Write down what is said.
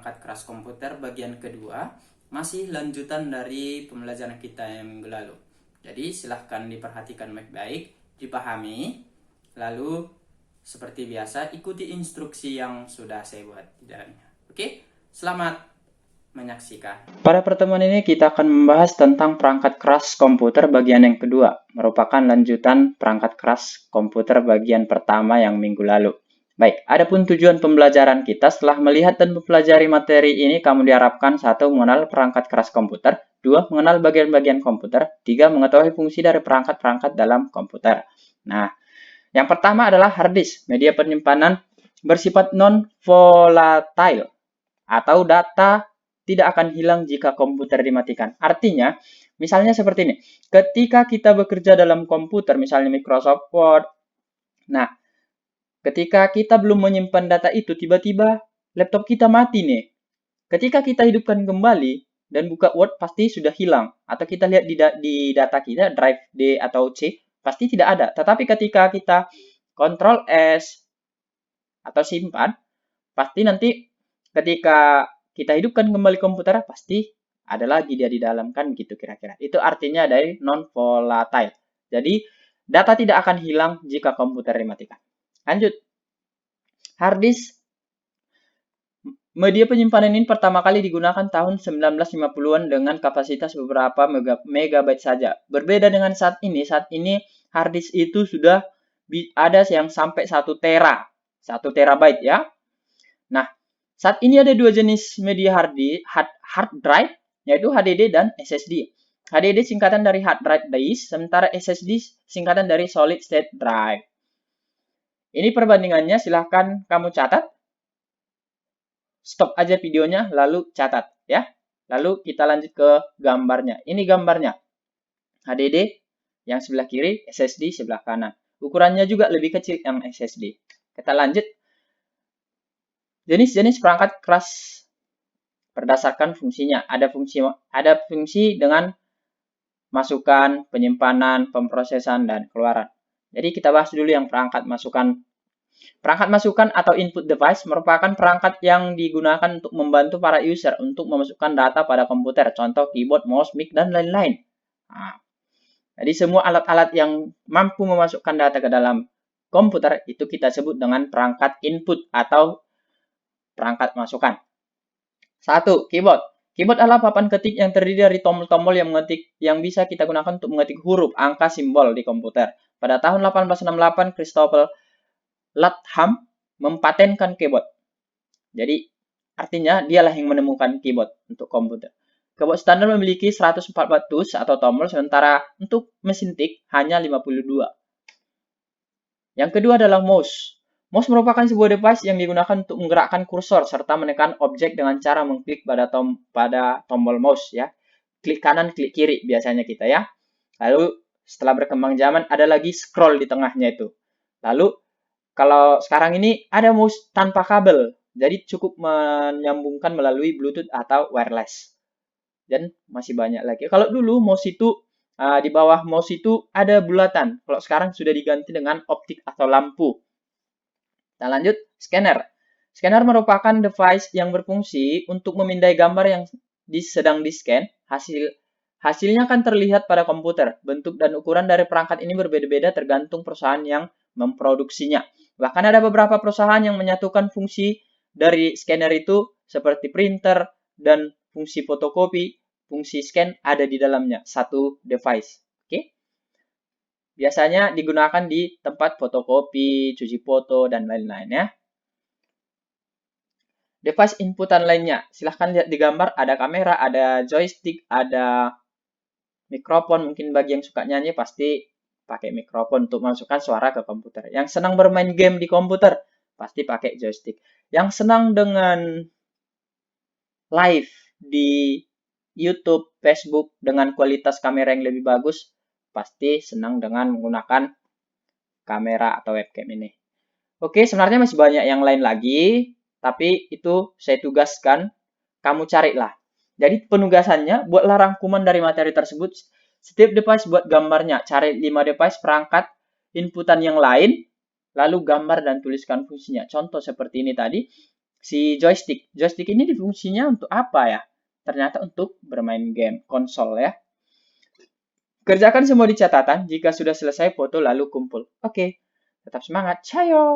perangkat keras komputer bagian kedua, masih lanjutan dari pembelajaran kita yang minggu lalu. Jadi silahkan diperhatikan baik-baik, dipahami, lalu seperti biasa ikuti instruksi yang sudah saya buat di dalamnya. Oke, selamat menyaksikan. Pada pertemuan ini kita akan membahas tentang perangkat keras komputer bagian yang kedua, merupakan lanjutan perangkat keras komputer bagian pertama yang minggu lalu. Baik, adapun tujuan pembelajaran kita setelah melihat dan mempelajari materi ini, kamu diharapkan 1. Mengenal perangkat keras komputer, 2. Mengenal bagian-bagian komputer, 3. Mengetahui fungsi dari perangkat-perangkat dalam komputer. Nah, yang pertama adalah hard disk, media penyimpanan bersifat non-volatile atau data tidak akan hilang jika komputer dimatikan. Artinya, misalnya seperti ini, ketika kita bekerja dalam komputer, misalnya Microsoft Word, nah, ketika kita belum menyimpan data itu, tiba-tiba laptop kita mati nih. Ketika kita hidupkan kembali dan buka Word, pasti sudah hilang. Atau kita lihat di data kita, drive D atau C, pasti tidak ada. Tetapi ketika kita Ctrl S atau simpan, pasti nanti ketika kita hidupkan kembali komputer, pasti ada lagi dia di dalam, kan gitu kira-kira. Itu artinya dari non-volatile. Jadi, data tidak akan hilang jika komputer dimatikan. Lanjut. Hard disk. Media penyimpanan ini pertama kali digunakan tahun 1950-an dengan kapasitas beberapa megabyte saja. Berbeda dengan saat ini hard disk itu sudah ada yang sampai 1 terabyte ya. Nah, saat ini ada dua jenis media hard drive, yaitu HDD dan SSD. HDD singkatan dari hard drive disk, sementara SSD singkatan dari solid state drive. Ini perbandingannya, silahkan kamu catat. Stop aja videonya, lalu catat ya. Lalu kita lanjut ke gambarnya. Ini gambarnya. HDD yang sebelah kiri, SSD sebelah kanan. Ukurannya juga lebih kecil yang SSD. Kita lanjut. Jenis-jenis perangkat keras berdasarkan fungsinya. Ada fungsi dengan masukan, penyimpanan, pemrosesan, dan keluaran. Jadi kita bahas dulu yang perangkat masukan. Perangkat masukan atau input device merupakan perangkat yang digunakan untuk membantu para user untuk memasukkan data pada komputer. Contoh keyboard, mouse, mic, dan lain-lain. Nah, jadi semua alat-alat yang mampu memasukkan data ke dalam komputer itu kita sebut dengan perangkat input atau perangkat masukan. 1. Keyboard. Keyboard adalah papan ketik yang terdiri dari tombol-tombol yang bisa kita gunakan untuk mengetik huruf, angka, simbol di komputer. Pada tahun 1868, Christopher Latham mempatenkan keyboard. Jadi, artinya dialah yang menemukan keyboard untuk komputer. Keyboard standar memiliki 144 tools atau tombol, sementara untuk mesin tik hanya 52. Yang kedua adalah mouse. Mouse merupakan sebuah device yang digunakan untuk menggerakkan kursor serta menekan objek dengan cara mengklik pada tombol mouse ya. Klik kanan, klik kiri biasanya kita ya. Lalu setelah berkembang zaman ada lagi scroll di tengahnya itu. Lalu kalau sekarang ini ada mouse tanpa kabel. Jadi cukup menyambungkan melalui Bluetooth atau wireless. Dan masih banyak lagi. Kalau dulu mouse itu di bawah mouse itu ada bulatan. Kalau sekarang sudah diganti dengan optik atau lampu. Kita lanjut, scanner. Scanner merupakan device yang berfungsi untuk memindai gambar yang sedang di-scan. Hasilnya akan terlihat pada komputer. Bentuk dan ukuran dari perangkat ini berbeda-beda tergantung perusahaan yang memproduksinya. Bahkan ada beberapa perusahaan yang menyatukan fungsi dari scanner itu seperti printer dan fungsi fotokopi, fungsi scan ada di dalamnya, satu device. Oke? Biasanya digunakan di tempat fotokopi, cuci foto, dan lain-lain ya. Device inputan lainnya, silahkan lihat di gambar, ada kamera, ada joystick, ada mikrofon. Mungkin bagi yang suka nyanyi pasti pakai mikrofon untuk memasukkan suara ke komputer. Yang senang bermain game di komputer, pasti pakai joystick. Yang senang dengan live di YouTube, Facebook dengan kualitas kamera yang lebih bagus, pasti senang dengan menggunakan kamera atau webcam ini. Oke, sebenarnya masih banyak yang lain lagi, tapi itu saya tugaskan, kamu carilah. Jadi penugasannya, buatlah rangkuman dari materi tersebut. Setiap device buat gambarnya, cari 5 device perangkat inputan yang lain, lalu gambar dan tuliskan fungsinya. Contoh seperti ini tadi, si joystick. Joystick ini fungsinya untuk apa ya? Ternyata untuk bermain game konsol ya. Kerjakan semua di catatan. Jika sudah selesai, foto lalu kumpul. Oke, tetap semangat. Cayo!